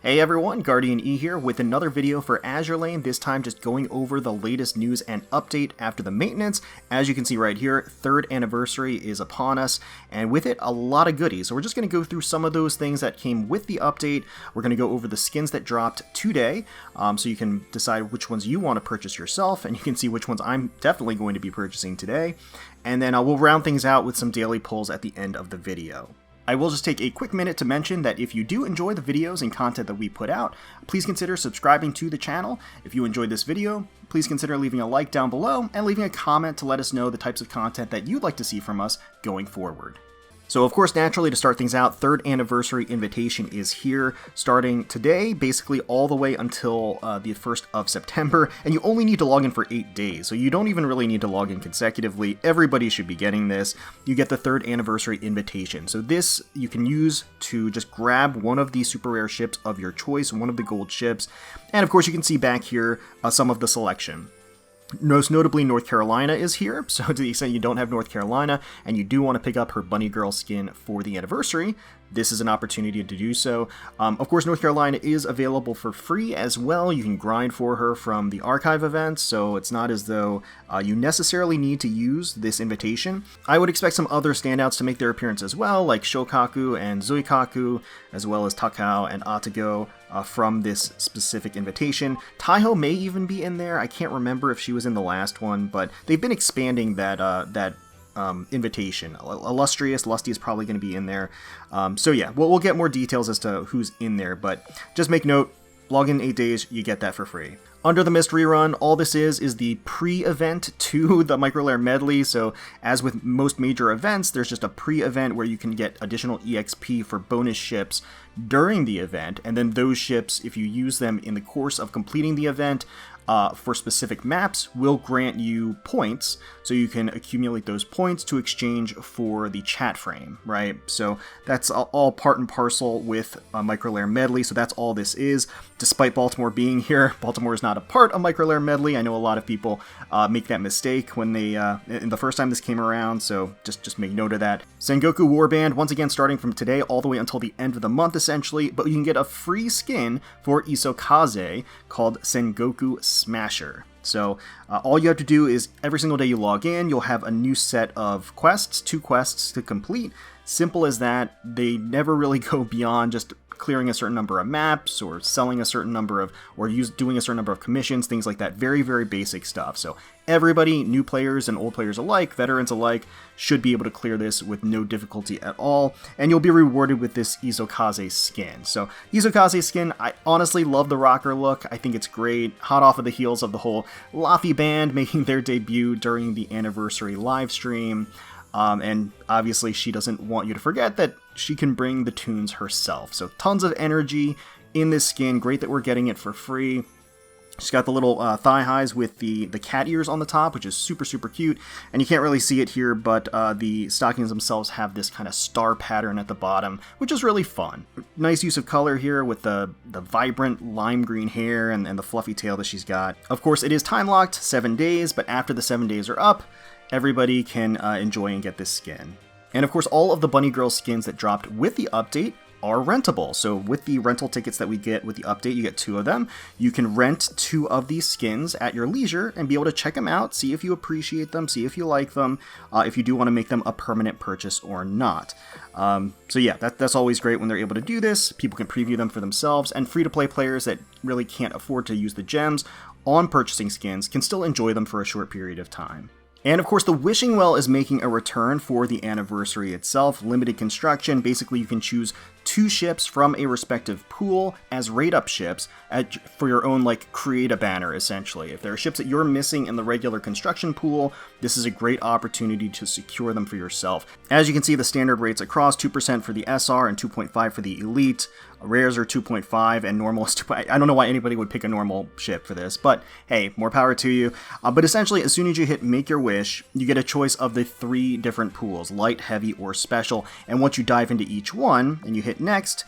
Hey everyone, GuardianE here with another video for Azur Lane, this time just going over the latest news and update after the maintenance. As you can see right here, 3rd anniversary is upon us, and with it, a lot of goodies. So we're just going to go through some of those things that came with the update. We're going to go over the skins that dropped today, so you can decide which ones you want to purchase yourself, and you can see which ones I'm definitely going to be purchasing today. And then we'll round things out with some daily pulls at the end of the video. I will just take a quick minute to mention that if you do enjoy the videos and content that we put out, please consider subscribing to the channel. If you enjoyed this video, please consider leaving a like down below and leaving a comment to let us know the types of content that you'd like to see from us going forward. So of course, naturally, to start things out, 3rd anniversary invitation is here, starting today, basically all the way until the 1st of September, and you only need to log in for 8 days, so you don't even really need to log in consecutively. Everybody should be getting this. You get the 3rd anniversary invitation. So this you can use to just grab one of the super rare ships of your choice, one of the gold ships, and of course you can see back here some of the selection. Most notably, North Carolina is here, so to the extent you don't have North Carolina and you do want to pick up her Bunnygirl skin for the anniversary, this is an opportunity to do so. Of course, North Carolina is available for free as well. You can grind for her from the archive events, so it's not as though you necessarily need to use this invitation. I would expect some other standouts to make their appearance as well, like Shokaku and Zuikaku, as well as Takao and Atago from this specific invitation. Taiho may even be in there. I can't remember if she was in the last one, but they've been expanding that invitation. Illustrious, Lusty is probably going to be in there. So yeah, we'll get more details as to who's in there, but just make note, log in 8 days, you get that for free. Under the Mist rerun, all this is the pre-event to the Microlayer Medley, so as with most major events, there's just a pre-event where you can get additional EXP for bonus ships during the event, and then those ships, if you use them in the course of completing the event, for specific maps, will grant you points, so you can accumulate those points to exchange for the chat frame, right? So that's all part and parcel with Microlayer Medley, so that's all this is. Despite Baltimore being here, Baltimore is not a part of Microlayer Medley. I know a lot of people make that mistake when they, in the first time this came around, so just make note of that. Sengoku Warband, once again starting from today all the way until the end of the month essentially, but you can get a free skin for Isokaze called Sengoku Smasher. So all you have to do is every single day you log in, you'll have a new set of quests, 2 quests to complete. Simple as that. They never really go beyond just clearing a certain number of maps or selling a certain number of, or doing a certain number of commissions, things like that. Very, very basic stuff. So everybody, new players and old players alike, veterans alike, should be able to clear this with no difficulty at all, and you'll be rewarded with this Isokaze skin. So Isokaze skin, I honestly love the rocker look. I think it's great, hot off of the heels of the whole Laffy band making their debut during the anniversary live stream. And obviously she doesn't want you to forget that she can bring the tunes herself. So tons of energy in this skin. Great that we're getting it for free. She's got the little thigh highs with the cat ears on the top, which is super, super cute. And you can't really see it here, but the stockings themselves have this kind of star pattern at the bottom, which is really fun. Nice use of color here with the vibrant lime green hair and the fluffy tail that she's got. Of course, it is time locked, 7 days, but after the 7 days are up, everybody can enjoy and get this skin. And of course, all of the Bunnygirl skins that dropped with the update are rentable. So with the rental tickets that we get with the update, you get 2 of them. You can rent 2 of these skins at your leisure and be able to check them out, see if you appreciate them, see if you like them, if you do want to make them a permanent purchase or not. So yeah, that's always great when they're able to do this. People can preview them for themselves, and free-to-play players that really can't afford to use the gems on purchasing skins can still enjoy them for a short period of time. And of course, the Wishing Well is making a return for the anniversary itself. Limited construction. Basically, you can choose 2 ships from a respective pool as rate-up ships for your own, like, create a banner, essentially. If there are ships that you're missing in the regular construction pool, this is a great opportunity to secure them for yourself. As you can see, the standard rates across, 2% for the SR and 2.5 for the Elite. Rares are 2.5 and normal is 2. I don't know why anybody would pick a normal ship for this, but hey, more power to you. But essentially, as soon as you hit Make Your Wish, you get a choice of the 3 different pools, light, heavy, or special. And once you dive into each one and you hit next,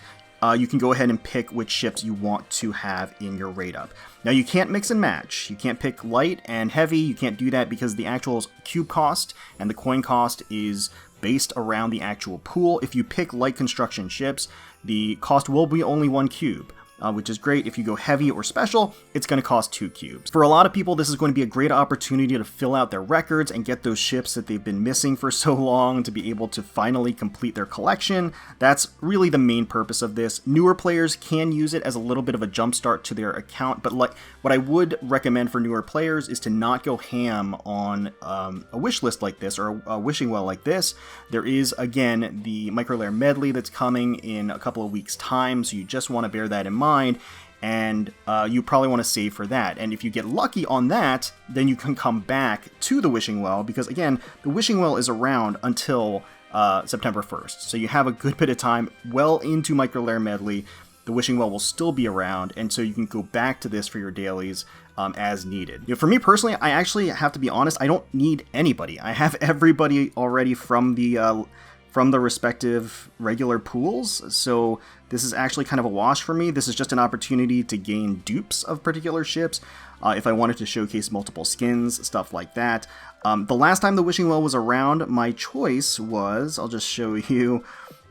you can go ahead and pick which ships you want to have in your rate up. Now you can't mix and match. You can't pick light and heavy. You can't do that because the actual cube cost and the coin cost is based around the actual pool. If you pick light construction ships, the cost will be only 1 cube. which is great. If you go heavy or special, it's going to cost 2 cubes. For a lot of people, this is going to be a great opportunity to fill out their records and get those ships that they've been missing for so long to be able to finally complete their collection. That's really the main purpose of this. Newer players can use it as a little bit of a jumpstart to their account, but like what I would recommend for newer players is to not go ham on a wish list like this or a wishing well like this. There is, again, the micro-layer medley that's coming in a couple of weeks' time, so you just want to bear that in mind, and you probably want to save for that. And if you get lucky on that, then you can come back to the wishing well, because again, the wishing well is around until September 1st, so you have a good bit of time well into micro-layer medley. The wishing well will still be around, and so you can go back to this for your dailies as needed. You know, for me personally, I actually have to be honest, I don't need anybody. I have everybody already from the respective regular pools, so this is actually kind of a wash for me. This is just an opportunity to gain dupes of particular ships if I wanted to showcase multiple skins, stuff like that. The last time the wishing well was around, my choice was, I'll just show you,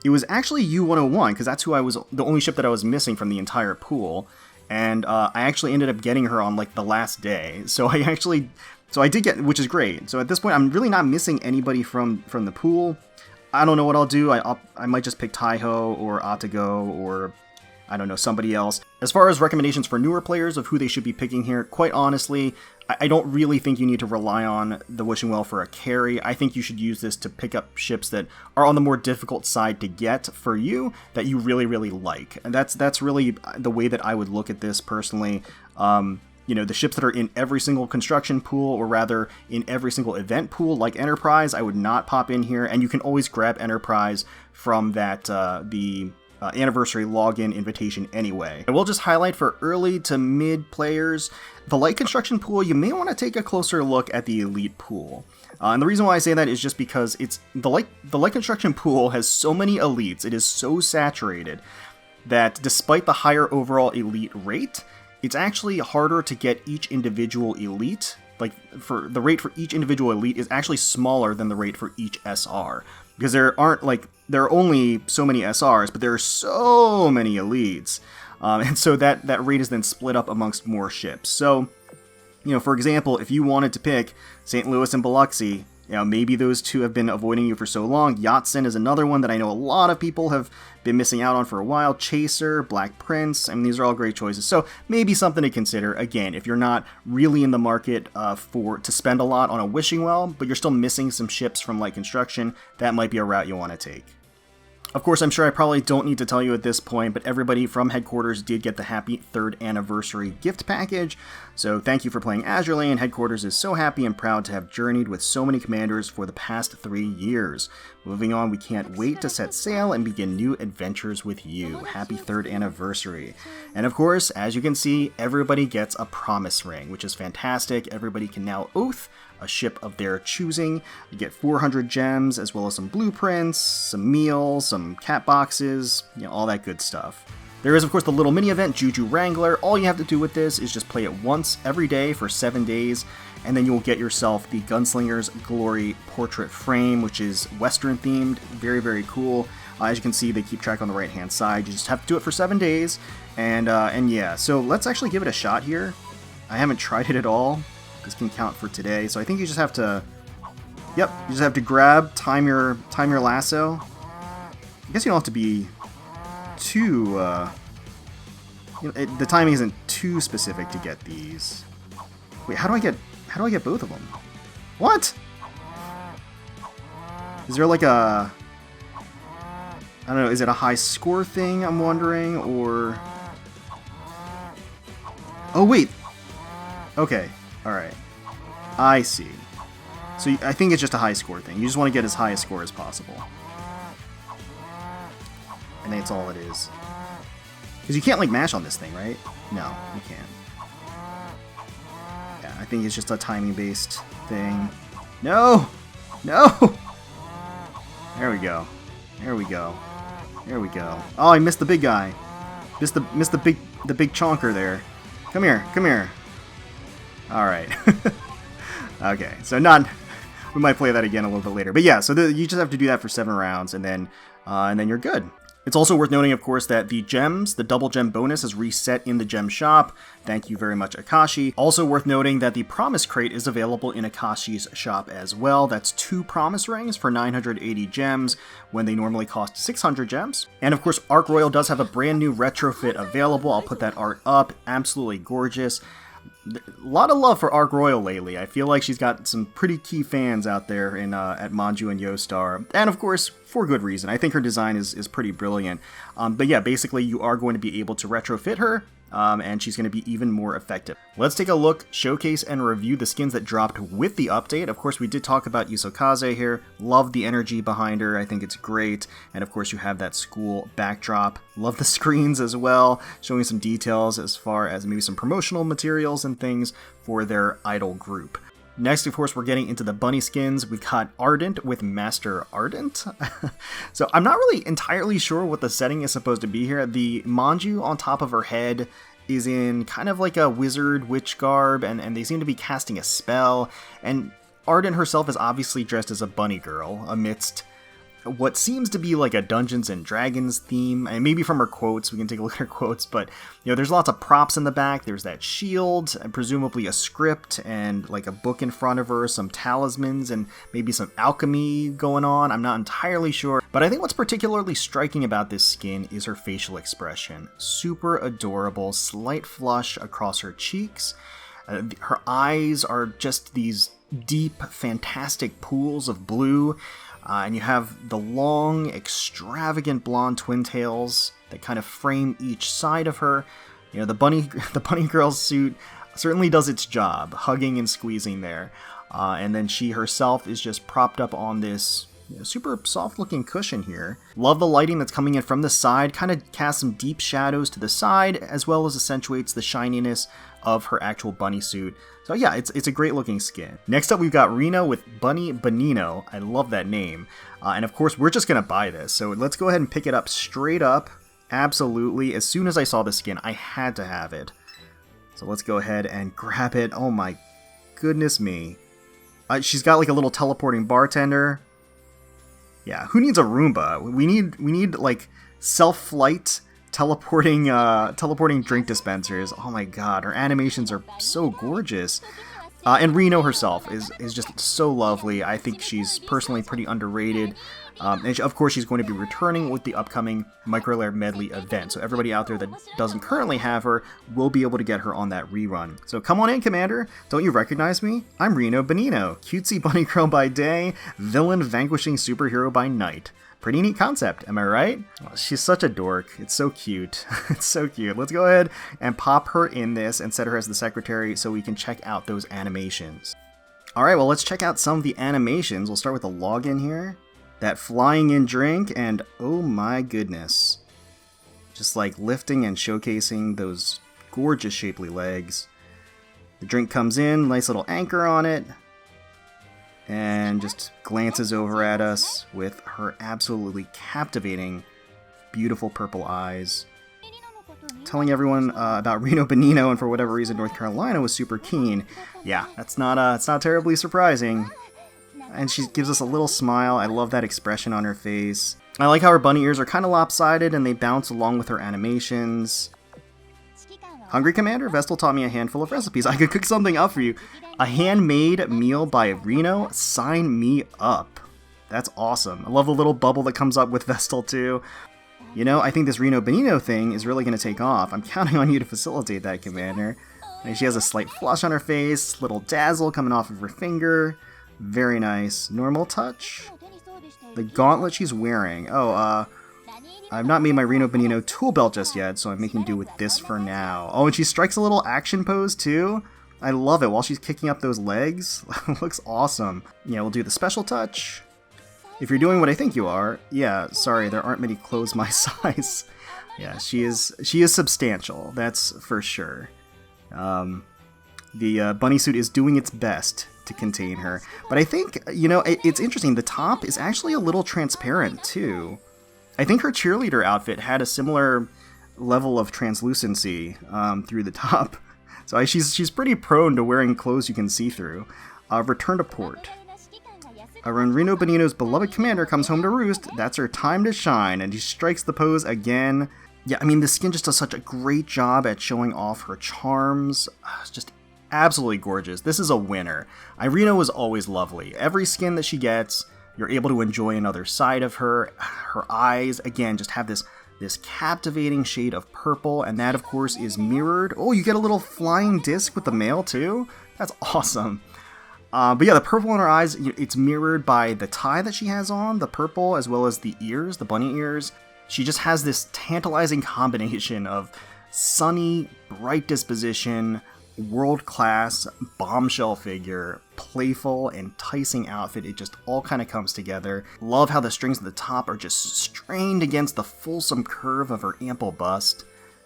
it was actually U-101, because that's who I was, the only ship that I was missing from the entire pool, and I actually ended up getting her on like the last day, so I did get, which is great. So at this point, I'm really not missing anybody from the pool. I don't know what I'll do. I might just pick Taiho or Atago or, I don't know, somebody else. As far as recommendations for newer players of who they should be picking here, quite honestly, I don't really think you need to rely on the wishing well for a carry. I think you should use this to pick up ships that are on the more difficult side to get for you, that you really, really like. And that's really the way that I would look at this personally. You know, the ships that are in every single construction pool, or rather in every single event pool, like Enterprise, I would not pop in here, and you can always grab Enterprise from that the anniversary login invitation anyway. I will just highlight for early to mid players, the light construction pool, you may want to take a closer look at the elite pool. And the reason why I say that is just because it's the light construction pool has so many elites, it is so saturated that despite the higher overall elite rate, it's actually harder to get each individual elite. Like, for the rate for each individual elite is actually smaller than the rate for each SR. Because there are only so many SRs, but there are so many elites. And so that rate is then split up amongst more ships. So, you know, for example, if you wanted to pick St. Louis and Biloxi, you know, maybe those two have been avoiding you for so long. Yatsen is another one that I know a lot of people have been missing out on for a while. Chaser, Black Prince, I mean, these are all great choices. So maybe something to consider. Again, if you're not really in the market to spend a lot on a wishing well, but you're still missing some ships from light construction, that might be a route you want to take. Of course, I'm sure I probably don't need to tell you at this point, but everybody from Headquarters did get the happy 3rd anniversary gift package. So thank you for playing Azur Lane. Headquarters is so happy and proud to have journeyed with so many commanders for the past 3 years. Moving on, we can't wait to set sail and begin new adventures with you. Happy 3rd anniversary. And of course, as you can see, everybody gets a promise ring, which is fantastic. Everybody can now oath a ship of their choosing. You get 400 gems, as well as some blueprints, some meals, some cat boxes, you know, all that good stuff. There is, of course, the little mini event, Juju Wrangler. All you have to do with this is just play it once every day for 7 days, and then you'll get yourself the Gunslinger's Glory portrait frame, which is Western themed. Very, very cool. As you can see, they keep track on the right-hand side. You just have to do it for 7 days, and yeah. So let's actually give it a shot here. I haven't tried it at all. This can count for today, so I think you just have to, yep, you just have to time your lasso. I guess you don't have to be too, you know, the timing isn't too specific to get these. Wait, how do I get both of them? What? Is there like a, I don't know, is it a high score thing, I'm wondering, or, oh wait, okay. Alright, I see. So I think it's just a high score thing. You just want to get as high a score as possible. And that's all it is. Because you can't, like, mash on this thing, right? No, you can't. Yeah, I think it's just a timing-based thing. No! No! There we go. There we go. There we go. Oh, I missed the big guy. Missed the big chonker there. Come here, come here. Alright. Okay, so we might play that again a little bit later. But yeah, so you just have to do that for 7 rounds, and then you're good. It's also worth noting, of course, that the gems, the double gem bonus, is reset in the gem shop. Thank you very much, Akashi. Also worth noting that the promise crate is available in Akashi's shop as well. That's 2 promise rings for 980 gems when they normally cost 600 gems. And of course, Ark Royal does have a brand new retrofit available. I'll put that art up. Absolutely gorgeous. A lot of love for Ark Royal lately. I feel like she's got some pretty key fans out there in at Manjuu and Yostar, and of course for good reason. I think her design is pretty brilliant. But yeah, basically you are going to be able to retrofit her, and she's going to be even more effective. Let's take a look, showcase, and review the skins that dropped with the update. Of course, we did talk about Isokaze here. Love the energy behind her. I think it's great. And of course, you have that school backdrop. Love the screens as well, showing some details as far as maybe some promotional materials and things for their idol group. Next, of course, we're getting into the bunny skins. We've got Ardent with Master Ardent. So I'm not really entirely sure what the setting is supposed to be here. The Manjuu on top of her head is in kind of like a wizard witch garb, and they seem to be casting a spell. And Ardent herself is obviously dressed as a bunny girl amidst what seems to be like a Dungeons and Dragons theme, and maybe from her quotes, we can take a look at her quotes, but you know, there's lots of props in the back. There's that shield, and presumably a script, and like a book in front of her, some talismans, and maybe some alchemy going on. I'm not entirely sure, but I think what's particularly striking about this skin is her facial expression. Super adorable, slight flush across her cheeks. Her eyes are just these deep, fantastic pools of blue. And you have the long, extravagant blonde twin tails that kind of frame each side of her. You know, the bunny girl suit certainly does its job, hugging and squeezing there. And then she herself is just propped up on this super soft-looking cushion here. Love the lighting that's coming in from the side, kind of casts some deep shadows to the side, as well as accentuates the shininess of her actual bunny suit. So yeah, it's a great looking skin. Next up, we've got Reno with Bunny Bonino. I love that name. And of course, we're just gonna buy this. So let's go ahead and pick it up straight up. Absolutely. As soon as I saw the skin, I had to have it. So let's go ahead and grab it. Oh my goodness me. She's got like a little teleporting bartender. Yeah, who needs a Roomba? We need like self-flight teleporting drink dispensers. Oh my god, her animations are so gorgeous. And Reno herself is just so lovely. I think she's personally pretty underrated. And of course, she's going to be returning with the upcoming Microlair Medley event. So everybody out there that doesn't currently have her will be able to get her on that rerun. So come on in, Commander. Don't you recognize me? I'm Reno Bonino, cutesy bunny girl by day, villain vanquishing superhero by night. Pretty neat concept, am I right? Oh, she's such a dork. It's so cute. It's so cute. Let's go ahead and pop her in this and set her as the secretary so we can check out those animations. Alright, well, let's check out some of the animations. We'll start with the login here. That flying in drink, and oh my goodness. Just like lifting and showcasing those gorgeous shapely legs. The drink comes in, nice little anchor on it, and just glances over at us with her absolutely captivating, beautiful purple eyes. Telling everyone about Reno Bonino, and for whatever reason North Carolina was super keen. Yeah, it's not terribly surprising. And she gives us a little smile. I love that expression on her face. I like how her bunny ears are kind of lopsided and they bounce along with her animations. Hungry, Commander? Vestal taught me a handful of recipes. I could cook something up for you. A handmade meal by Reno? Sign me up. That's awesome. I love the little bubble that comes up with Vestal too. You know, I think this Reno Bonino thing is really going to take off. I'm counting on you to facilitate that, Commander. And she has a slight flush on her face, little dazzle coming off of her finger. Very nice. Normal touch? The gauntlet she's wearing. Oh, I've not made my Reno Bonino tool belt just yet, so I'm making do with this for now. Oh, and she strikes a little action pose too? I love it while she's kicking up those legs. Looks awesome. Yeah, we'll do the special touch. If you're doing what I think you are, yeah, sorry, there aren't many clothes my size. Yeah, she is substantial, that's for sure. The bunny suit is doing its best to contain her. But I think, you know, it's interesting. The top is actually a little transparent, too. I think her cheerleader outfit had a similar level of translucency through the top. So she's pretty prone to wearing clothes you can see through. Return to port. When Reno Benino's beloved commander comes home to roost, that's her time to shine, and she strikes the pose again. Yeah, I mean, the skin just does such a great job at showing off her charms. It's just absolutely gorgeous. This is a winner. Reno is always lovely. Every skin that she gets, you're able to enjoy another side of her. Her eyes, again, just have this captivating shade of purple, and that, of course, is mirrored. Oh, you get a little flying disc with the male, too? That's awesome. But yeah, the purple in her eyes, it's mirrored by the tie that she has on, the purple, as well as the ears, the bunny ears. She just has this tantalizing combination of sunny, bright disposition, world-class, bombshell figure, playful, enticing outfit. It just all kind of comes together. Love how the strings at the top are just strained against the fulsome curve of her ample bust.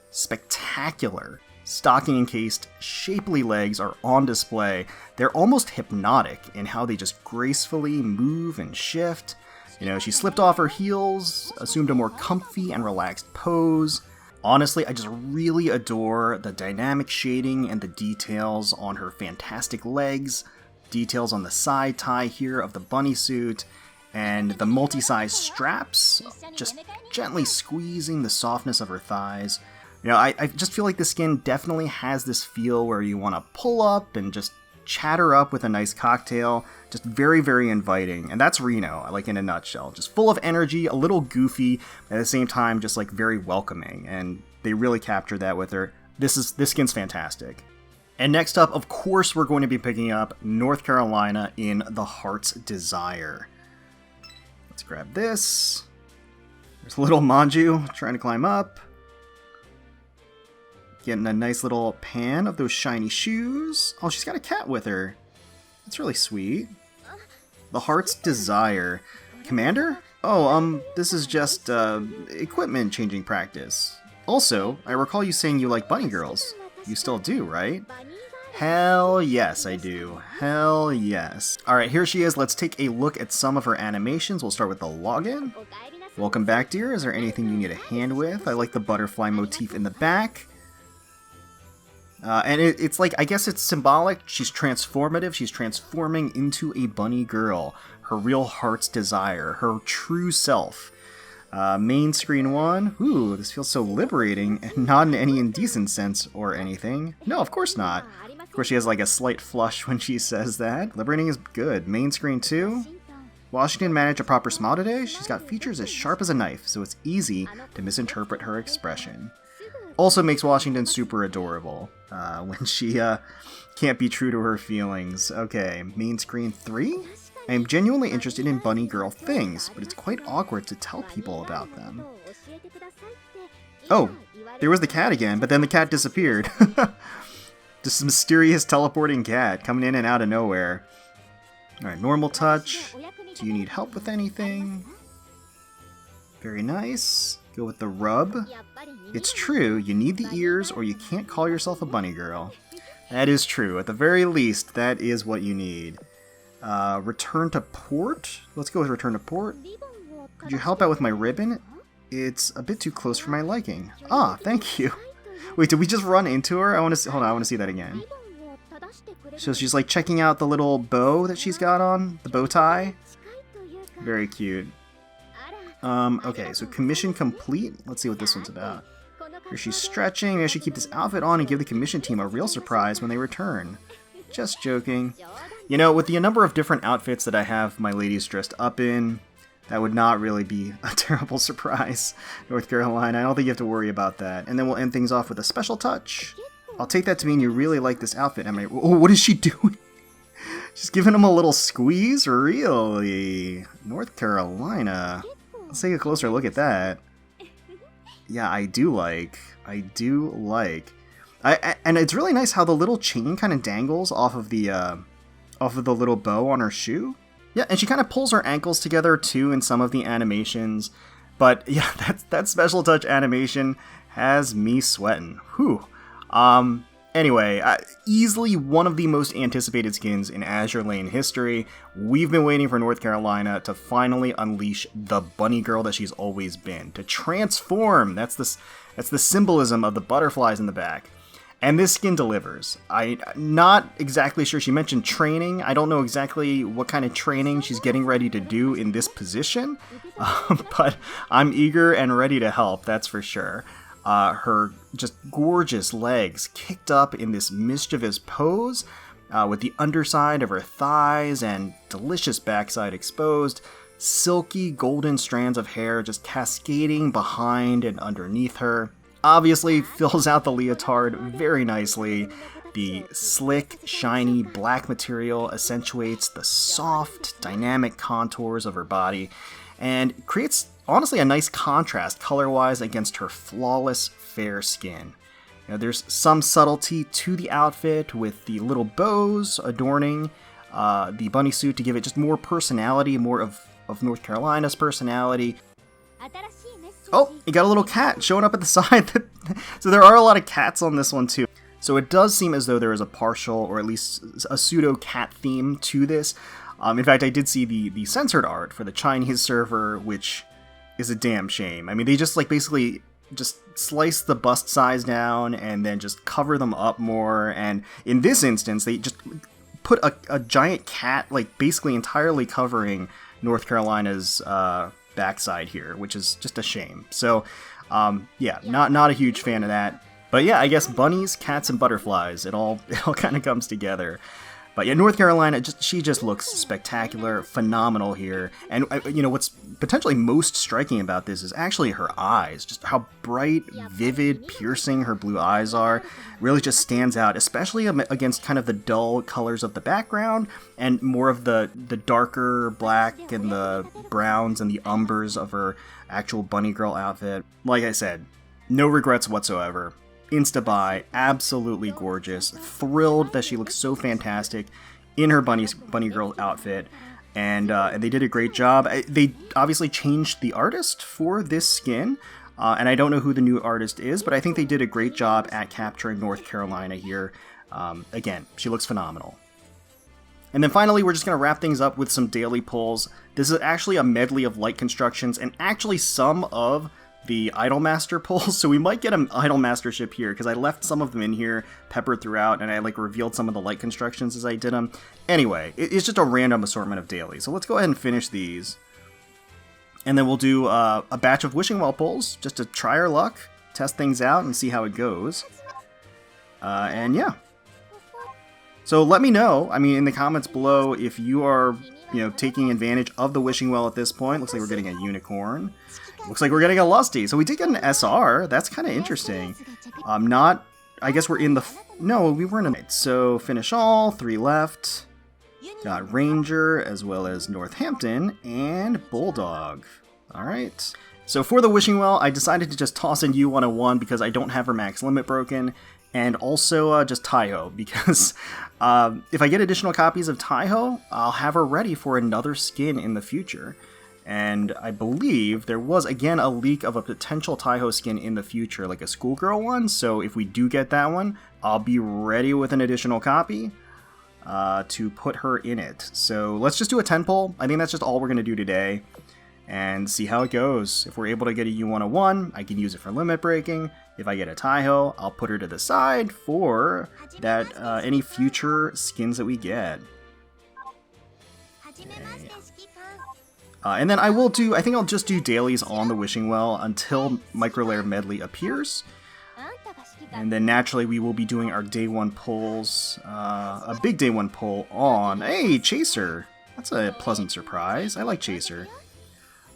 Spectacular. Stocking encased, shapely legs are on display. They're almost hypnotic in how they just gracefully move and shift. You know, she slipped off her heels, assumed a more comfy and relaxed pose. Honestly, I just really adore the dynamic shading and the details on her fantastic legs, details on the side tie here of the bunny suit, and the multi-size straps, just gently squeezing the softness of her thighs. You know, I just feel like the skin definitely has this feel where you want to pull up and just chatter up with a nice cocktail. Just very, very inviting. And that's Reno, like in a nutshell. Just full of energy, a little goofy, at the same time just like very welcoming. And they really captured that with her. This skin's fantastic. And next up, of course, we're going to be picking up North Carolina in the Heart's Desire. Let's grab this. There's little Manjuu trying to climb up. Getting a nice little pan of those shiny shoes. Oh, she's got a cat with her. That's really sweet. The Heart's Desire. Commander? Oh, this is just, equipment changing practice. Also, I recall you saying you like bunny girls. You still do, right? Hell yes, I do. Hell yes. Alright, here she is. Let's take a look at some of her animations. We'll start with the login. Welcome back, dear. Is there anything you need a hand with? I like the butterfly motif in the back. And it's like, I guess it's symbolic. She's transformative. She's transforming into a bunny girl. Her real heart's desire. Her true self. Main screen 1. Ooh, this feels so liberating. And not in any indecent sense or anything. No, of course not. Of course, she has like a slight flush when she says that. Liberating is good. Main screen 2. Washington managed a proper smile today. She's got features as sharp as a knife, so it's easy to misinterpret her expression. Also makes Washington super adorable when she can't be true to her feelings. Okay, main screen 3? I am genuinely interested in bunny girl things, but it's quite awkward to tell people about them. Oh, there was the cat again, but then the cat disappeared. Just a mysterious teleporting cat coming in and out of nowhere. Alright, normal touch. Do you need help with anything? Very nice. Go with the rub. It's true, you need the ears or you can't call yourself a bunny girl. That is true. At the very least, that is what you need. Return to port? Let's go with return to port. Could you help out with my ribbon? It's a bit too close for my liking. Ah, thank you. Wait, did we just run into her? Hold on, I want to see that again. So she's like checking out the little bow that she's got on, the bow tie. Very cute. Okay, so commission complete. Let's see what this one's about. Here she's stretching. Maybe I should keep this outfit on and give the commission team a real surprise when they return. Just joking. You know, with the number of different outfits that I have my ladies dressed up in, that would not really be a terrible surprise. North Carolina, I don't think you have to worry about that. And then we'll end things off with a special touch. I'll take that to mean you really like this outfit. Oh, what is she doing? She's giving him a little squeeze? Really? North Carolina. Let's take a closer look at that. Yeah, I do like. And it's really nice how the little chain kind of dangles off of the little bow on her shoe. Yeah, and she kind of pulls her ankles together too in some of the animations. But yeah, that special touch animation has me sweating. Whew. Anyway, easily one of the most anticipated skins in Azur Lane history. We've been waiting for North Carolina to finally unleash the bunny girl that she's always been. To transform! That's the symbolism of the butterflies in the back. And this skin delivers. I'm not exactly sure. She mentioned training. I don't know exactly what kind of training she's getting ready to do in this position, but I'm eager and ready to help, that's for sure. Her just gorgeous legs kicked up in this mischievous pose, with the underside of her thighs and delicious backside exposed, silky golden strands of hair just cascading behind and underneath her. Obviously fills out the leotard very nicely. The slick, shiny black material accentuates the soft, dynamic contours of her body and creates, honestly, a nice contrast color-wise against her flawless, fair skin. You know, there's some subtlety to the outfit with the little bows adorning the bunny suit to give it just more personality, more of North Carolina's personality. Oh, you got a little cat showing up at the side. So there are a lot of cats on this one too. So it does seem as though there is a partial, or at least a pseudo cat theme to this. In fact, I did see the censored art for the Chinese server, which is a damn shame. I mean, they just basically just slice the bust size down and then just cover them up more. And in this instance, they just put a giant cat, basically entirely covering North Carolina's backside here, which is just a shame. So yeah, not a huge fan of that. But yeah, I guess bunnies, cats, and butterflies, it all kind of comes together. But yeah, North Carolina, she just looks spectacular, phenomenal here. And you know, what's potentially most striking about this is actually her eyes. Just how bright, vivid, piercing her blue eyes are. Really just stands out, especially against kind of the dull colors of the background and more of the darker black and the browns and the umbers of her actual Bunnygirl outfit. Like I said, no regrets whatsoever. Insta-buy, absolutely gorgeous, thrilled that she looks so fantastic in her Bunnygirl outfit, and they did a great job. They obviously changed the artist for this skin, and I don't know who the new artist is, but I think they did a great job at capturing North Carolina here. Again, she looks phenomenal. And then finally, we're just going to wrap things up with some daily pulls. This is actually a medley of light constructions, and actually some of the Idolmaster pulls, so we might get an Idolmastership here, because I left some of them in here peppered throughout, and I revealed some of the light constructions as I did them. Anyway, it's just a random assortment of dailies, so let's go ahead and finish these. And then we'll do a batch of Wishing Well pulls, just to try our luck, test things out, and see how it goes. And yeah. So let me know, I mean, in the comments below, if you are, taking advantage of the Wishing Well at this point. Looks like we're getting a unicorn. Looks like we're getting a Lusty. So we did get an SR. That's kind of interesting. I guess we're in the... No, we weren't in it. So finish all, 3 left. Got Ranger, as well as Northampton, and Bulldog. Alright. So for the Wishing Well, I decided to just toss in U101 because I don't have her max limit broken. And also just Taiho, because if I get additional copies of Taiho, I'll have her ready for another skin in the future. And I believe there was, again, a leak of a potential Taiho skin in the future, like a schoolgirl one, so if we do get that one, I'll be ready with an additional copy to put her in it. So let's just do a 10 pull. I think that's just all we're going to do today, and see how it goes. If we're able to get a U101, I can use it for limit breaking. If I get a Taiho, I'll put her to the side for that any future skins that we get. Okay. And then I think I'll just do dailies on the Wishing Well until Micro Layer Medley appears. And then naturally we will be doing our day 1 pulls, a big day 1 pull on, hey, Chaser! That's a pleasant surprise, I like Chaser.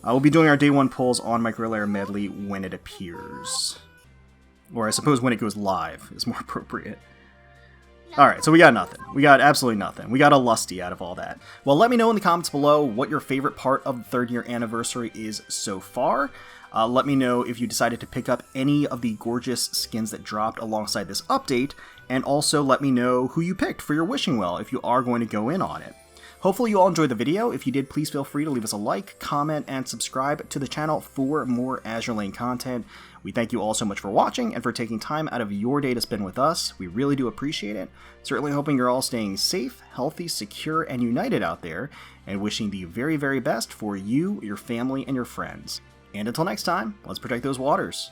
We'll be doing our day 1 pulls on Micro Layer Medley when it appears. Or I suppose when it goes live is more appropriate. Alright, so we got nothing. We got absolutely nothing. We got a Lusty out of all that. Well, let me know in the comments below what your favorite part of the 3rd year anniversary is so far. Let me know if you decided to pick up any of the gorgeous skins that dropped alongside this update, and also let me know who you picked for your Wishing Well if you are going to go in on it. Hopefully you all enjoyed the video. If you did, please feel free to leave us a like, comment, and subscribe to the channel for more Azur Lane content. We thank you all so much for watching and for taking time out of your day to spend with us. We really do appreciate it. Certainly hoping you're all staying safe, healthy, secure, and united out there, and wishing the very, very best for you, your family, and your friends. And until next time, let's protect those waters.